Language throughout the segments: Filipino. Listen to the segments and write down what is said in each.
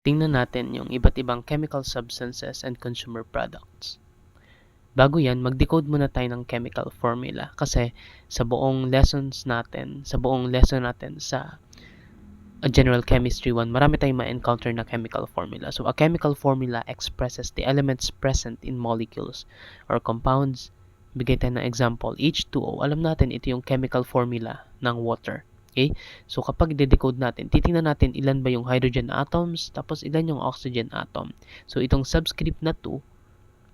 Tingnan natin yung iba't ibang chemical substances and consumer products. Bago yan, mag-decode muna tayo ng chemical formula kasi sa buong lesson natin sa General Chemistry 1, marami tayong ma-encounter na chemical formula. So, a chemical formula expresses the elements present in molecules or compounds. Bigay tayo ng example, H2O. Alam natin, ito yung chemical formula ng water. Okay? So, kapag i-decode natin, titingnan natin ilan ba yung hydrogen atoms, tapos ilan yung oxygen atom. So, itong subscript na 2,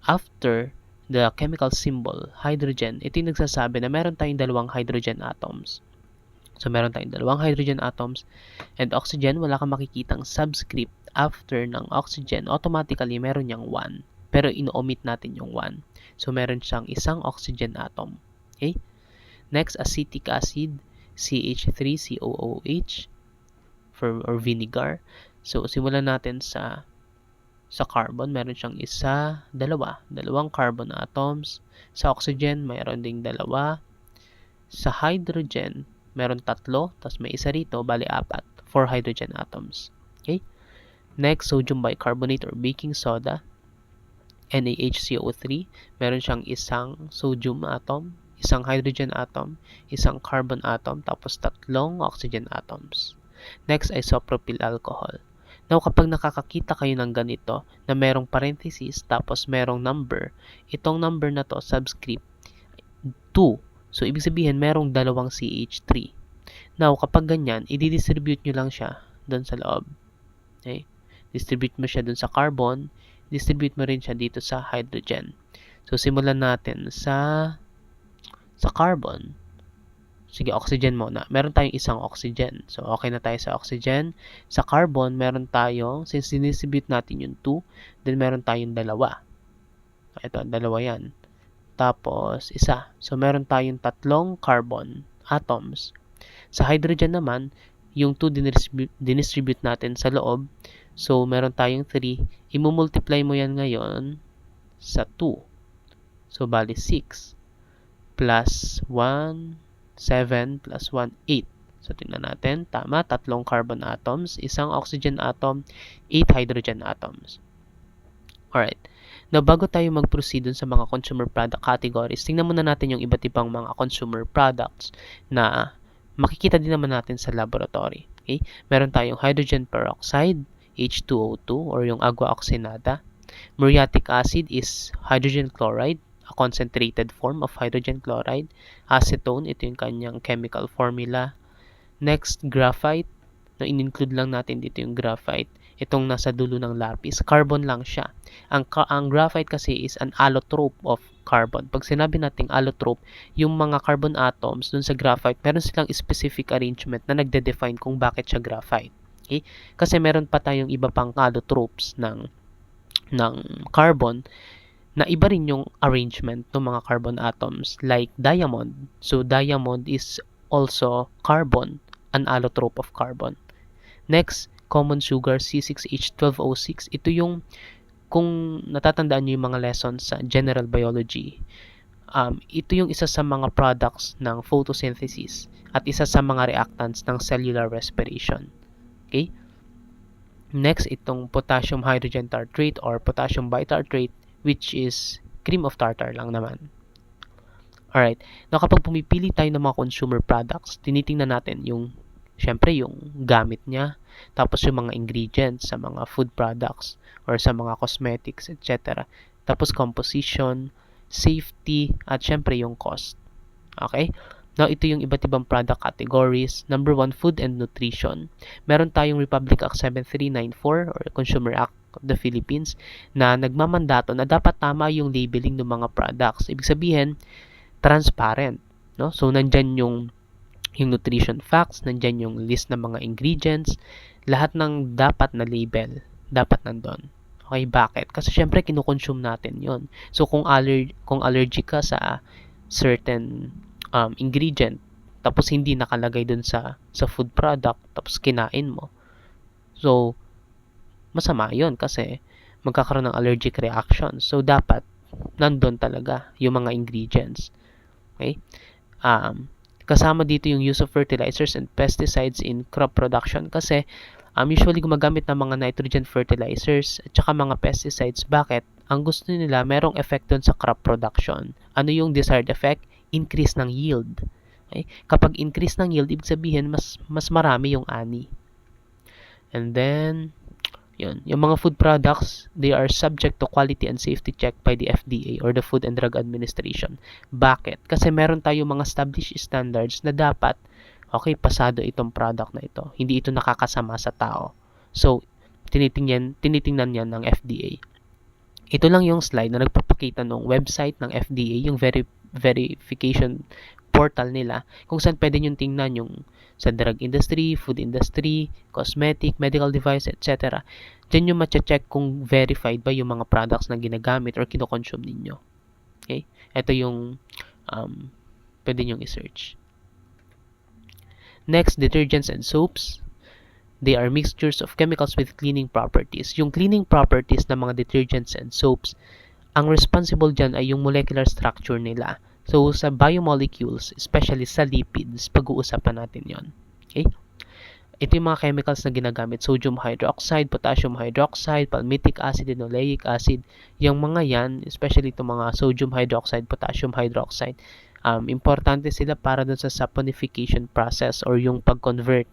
after the chemical symbol, hydrogen, ito yung nagsasabi na meron tayong dalawang hydrogen atoms. So, meron tayong dalawang hydrogen atoms and oxygen, wala kang makikitang subscript after ng oxygen. Automatically, meron niyang 1. Pero ino-omit natin yung 1. So, meron siyang isang oxygen atom. Okay? Next, acetic acid, CH3COOH or vinegar. So, simulan natin sa carbon. Meron siyang dalawang carbon atoms. Sa oxygen, mayroon ding dalawa. Sa hydrogen, meron 3, tapos may isa rito, bali 4. 4 hydrogen atoms. Okay? Next, sodium bicarbonate or baking soda, NaHCO3. Meron siyang isang sodium atom, isang hydrogen atom, isang carbon atom, tapos 3 oxygen atoms. Next, isopropyl alcohol. Now, kapag nakakakita kayo ng ganito, na merong parenthesis, tapos merong number, itong number na to, subscript 2. So, ibig sabihin, merong dalawang CH3. Now, kapag ganyan, i-distribute nyo lang siya doon sa loob. Okay? Distribute mo siya doon sa carbon, distribute mo rin siya dito sa hydrogen. So, simulan natin sa carbon. Sige, oxygen muna. Meron tayong isang oxygen. So, okay na tayo sa oxygen. Sa carbon, meron tayong, since distribute natin yung 2, then meron tayong dalawa. Ito, dalawa yan. Tapos, isa. So, meron tayong 3 carbon atoms. Sa hydrogen naman, yung 2 dinistribute natin sa loob. So, meron tayong 3. I-multiply mo yan ngayon sa 2. So, bali 6 plus 1, 7 plus 1, 8. So, tingnan natin. Tama, 3 carbon atoms, isang oxygen atom, 8 hydrogen atoms. Alright. Now, bago tayo mag-proceed dun sa mga consumer product categories, tingnan muna natin yung iba't ibang mga consumer products na makikita din naman natin sa laboratory. Okay? Meron tayong hydrogen peroxide, H2O2, or yung agua oxinada. Muriatic acid is hydrogen chloride, a concentrated form of hydrogen chloride. Acetone, ito yung kanyang chemical formula. Next, graphite. No, in-include lang natin dito yung graphite. Itong nasa dulo ng lapis, carbon lang siya. Ang graphite kasi is an allotrope of carbon. Pag sinabi nating allotrope, yung mga carbon atoms dun sa graphite, meron silang specific arrangement na nagde-define kung bakit siya graphite. Okay? Kasi meron pa tayong iba pang allotropes ng carbon na iba rin yung arrangement ng mga carbon atoms like diamond. So, diamond is also carbon, an allotrope of carbon. Next, common sugar C6H12O6. Ito yung, kung natatandaan nyo yung mga lessons sa general biology, ito yung isa sa mga products ng photosynthesis at isa sa mga reactants ng cellular respiration. Okay? Next, itong potassium hydrogen tartrate or potassium bitartrate, which is cream of tartar lang naman. Alright. Now, kapag pumipili tayo ng mga consumer products, tinitingnan natin yung syempre yung gamit niya, tapos yung mga ingredients sa mga food products or sa mga cosmetics, etc. Tapos composition, safety, at syempre yung cost. Okay? Now, ito yung iba't ibang product categories. Number 1, food and nutrition. Meron tayong Republic Act 7394 or Consumer Act of the Philippines na nagmamandato na dapat tama yung labeling ng mga products. Ibig sabihin, transparent. No? So, nandyan yung nutrition facts, nandyan yung list ng mga ingredients, lahat ng dapat na label, dapat nandun. Okay, bakit? Kasi syempre, kinukonsume natin yon. So, kung allergic ka sa certain ingredient, tapos hindi nakalagay dun sa food product, tapos kinain mo. So, masama yon kasi magkakaroon ng allergic reaction. So, dapat nandun talaga yung mga ingredients. Okay? Kasama dito yung use of fertilizers and pesticides in crop production kasi Usually gumagamit ng mga nitrogen fertilizers at saka mga pesticides. Bakit? Ang gusto nila, merong effect dun sa crop production. Ano yung desired effect? Increase ng yield. Okay? Kapag increase ng yield, ibig sabihin mas marami yung ani. And then, yun, yung mga food products, they are subject to quality and safety check by the FDA or the Food and Drug Administration. Bakit? Kasi meron tayong mga established standards na dapat, okay, pasado itong product na ito. Hindi ito nakakasama sa tao. So, tinitingnan yan ng FDA. Ito lang yung slide na nagpapakita ng website ng FDA, yung verification portal nila, kung saan pwede nyo tingnan yung sa drug industry, food industry, cosmetic, medical device, etc. Diyan nyo ma-check kung verified ba yung mga products na ginagamit or kinoconsume ninyo. Okay? Ito yung pwede nyo i-search. Next, detergents and soaps. They are mixtures of chemicals with cleaning properties. Yung cleaning properties ng mga detergents and soaps, ang responsible dyan ay yung molecular structure nila. So, sa biomolecules, especially sa lipids, pag-uusapan natin yon. Okay? Ito yung mga chemicals na ginagamit. Sodium hydroxide, potassium hydroxide, palmitic acid, linoleic acid. Yung mga yan, especially itong mga sodium hydroxide, potassium hydroxide, importante sila para dun sa saponification process or yung pag-convert,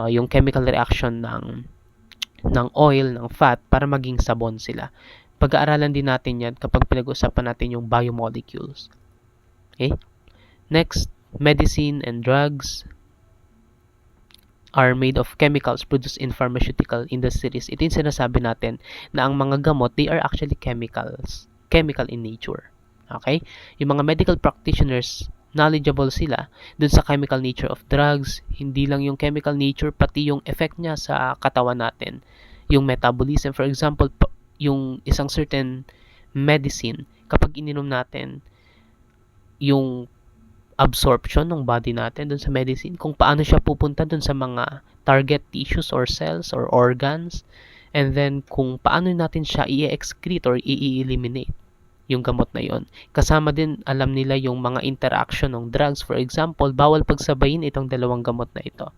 yung chemical reaction ng oil, ng fat, para maging sabon sila. Pag-aaralan din natin yan kapag pinag-usapan natin yung biomolecules. Okay? Next, medicine and drugs are made of chemicals produced in pharmaceutical industries. Ito yung sinasabi natin na ang mga gamot, they are actually chemical in nature. Okay? Yung mga medical practitioners, knowledgeable sila dun sa chemical nature of drugs. Hindi lang yung chemical nature, pati yung effect niya sa katawan natin. Yung metabolism, for example, yung isang certain medicine, kapag ininom natin, yung absorption ng body natin dun sa medicine, kung paano siya pupunta dun sa mga target tissues or cells or organs, and then kung paano natin siya i-excrete or i-eliminate yung gamot na yon. Kasama din, alam nila yung mga interaction ng drugs. For example, bawal pagsabayin itong dalawang gamot na ito.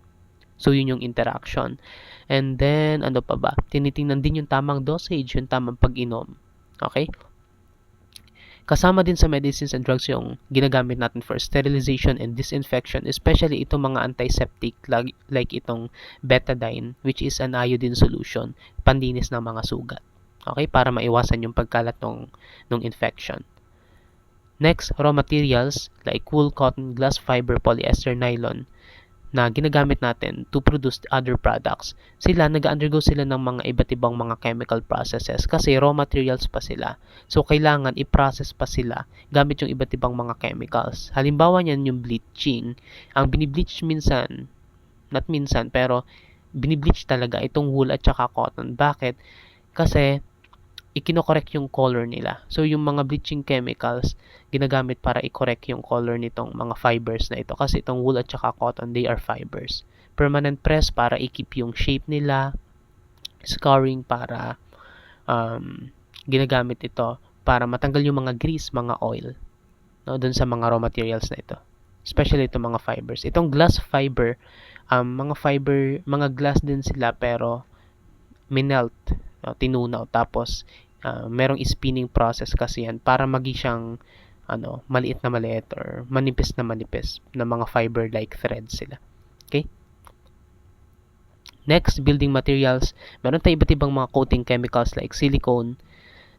So, yun yung interaction. And then, ano pa ba? Tinitingnan din yung tamang dosage, yung tamang pag-inom. Okay? Kasama din sa medicines and drugs yung ginagamit natin for sterilization and disinfection, especially itong mga antiseptic like itong betadine, which is an iodine solution, panlinis ng mga sugat. Okay? Para maiwasan yung pagkalat ng infection. Next, raw materials like wool, cotton, glass fiber, polyester, nylon na ginagamit natin to produce other products. Nag-undergo sila ng mga iba't ibang mga chemical processes kasi raw materials pa sila. So, kailangan i-process pa sila gamit yung iba't ibang mga chemicals. Halimbawa niyan yung bleaching. Ang binibleach pero binibleach talaga itong wool at saka cotton. Bakit? Kasi ikinokorek yung color nila. So, yung mga bleaching chemicals, ginagamit para i-correct yung color nitong mga fibers na ito. Kasi itong wool at saka cotton, they are fibers. Permanent press para i-keep yung shape nila. Scouring para ginagamit ito para matanggal yung mga grease, mga oil, no, dun sa mga raw materials na ito. Especially itong mga fibers. Itong glass fiber, mga glass din sila pero minelt, tinunaw, tapos merong spinning process kasi yan para maging siyang maliit na maliit or manipis na mga fiber like threads sila. Okay? Next, building materials. Meron tayong iba't ibang mga coating chemicals like silicone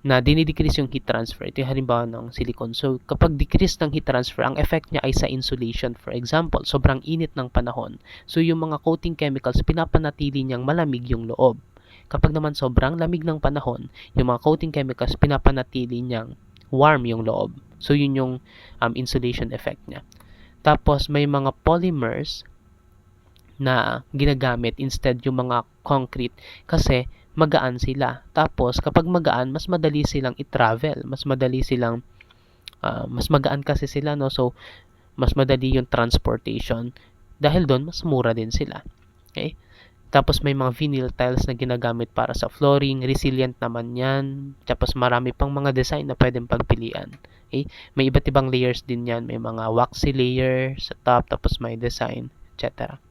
na dinidecrease yung heat transfer. Ito yung halimbawa ng silicone. So, kapag decrease ng heat transfer, ang effect niya ay sa insulation. For example, sobrang init ng panahon. So, yung mga coating chemicals, pinapanatili niyang malamig yung loob. Kapag naman sobrang lamig ng panahon, yung mga coating chemicals, pinapanatili niyang warm yung loob. So, yun yung insulation effect niya. Tapos, may mga polymers na ginagamit instead yung mga concrete kasi magaan sila. Tapos, kapag magaan, mas madali silang i-travel. Mas magaan kasi sila, no? So, mas madali yung transportation. Dahil doon, mas mura din sila. Okay? Tapos may mga vinyl tiles na ginagamit para sa flooring, resilient naman yan. Tapos marami pang mga design na pwedeng pagpilian. Okay? May iba't ibang layers din yan. May mga waxy layer sa top, tapos may design, etc.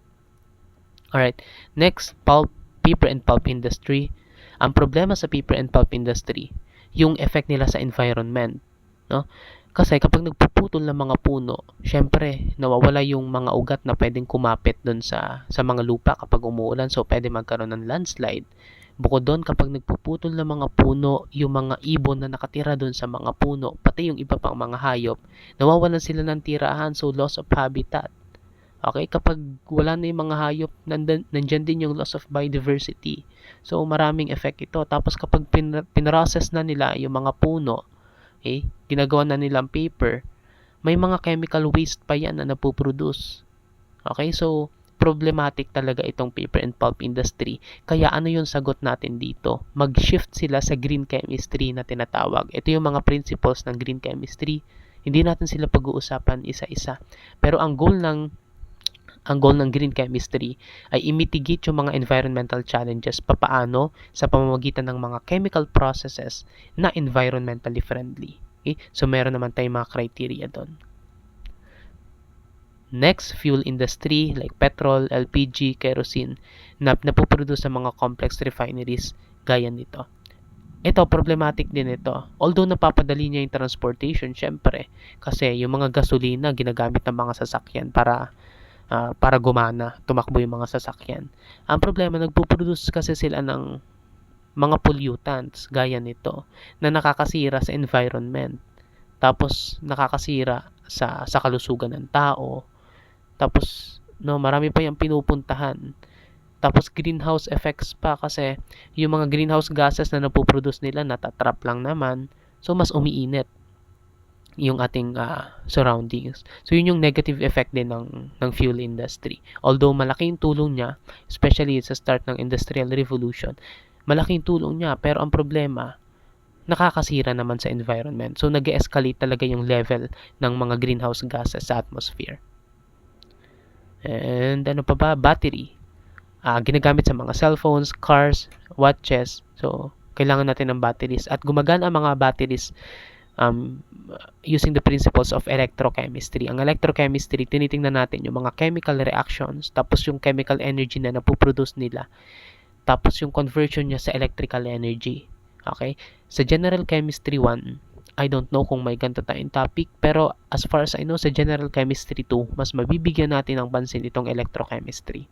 Alright, next, pulp paper and pulp industry. Ang problema sa paper and pulp industry, yung effect nila sa environment, no? Kasi kapag nagpuputol ng mga puno, syempre nawawala yung mga ugat na pwedeng kumapit doon sa mga lupa kapag umuulan, so pwede magkaroon ng landslide. Bukod doon, kapag nagpuputol ng mga puno, yung mga ibon na nakatira doon sa mga puno, pati yung iba pang mga hayop, nawawalan sila ng tirahan, so loss of habitat. Okay, kapag wala na yung mga hayop, nandyan din yung loss of biodiversity. So, maraming effect ito. Tapos, kapag pinrocess na nila yung mga puno, ginagawa na nilang paper, may mga chemical waste pa yan na napuproduce. Okay, so, problematic talaga itong paper and pulp industry. Kaya ano yung sagot natin dito? Mag-shift sila sa green chemistry na tinatawag. Ito yung mga principles ng green chemistry. Hindi natin sila pag-uusapan isa-isa. Pero ang goal ng green chemistry ay i-mitigate yung mga environmental challenges papaano sa pamamagitan ng mga chemical processes na environmentally friendly. Okay? So, meron naman tayong mga criteria doon. Next, fuel industry like petrol, LPG, kerosene na napuproduce sa mga complex refineries gaya nito. Ito, problematic din ito. Although napapadali niya yung transportation, syempre, kasi yung mga gasolina ginagamit ng mga sasakyan para gumana, tumakbo yung mga sasakyan. Ang problema, nagpuproduce kasi sila ng mga pollutants gaya nito na nakakasira sa environment. Tapos nakakasira sa kalusugan ng tao. Tapos marami pa yung pinupuntahan. Tapos greenhouse effects pa kasi yung mga greenhouse gases na napoproduce nila natatrap lang naman. So mas umiinit yung ating surroundings. So, yun yung negative effect din ng fuel industry. Although, malaking tulong niya, especially sa start ng Industrial Revolution, malaking tulong niya, pero ang problema, nakakasira naman sa environment. So, nag-escalate talaga yung level ng mga greenhouse gases sa atmosphere. And, ano pa ba? Battery. Ginagamit sa mga cellphones, cars, watches. So, kailangan natin ng batteries. At gumagana ang mga batteries using the principles of electrochemistry. Ang electrochemistry, tinitingnan natin yung mga chemical reactions, tapos yung chemical energy na napuproduce nila, tapos yung conversion niya sa electrical energy. Okay? Sa General Chemistry 1, I don't know kung may ganito tayong topic, pero as far as I know, sa General Chemistry 2, mas mabibigyan natin ng pansin itong electrochemistry.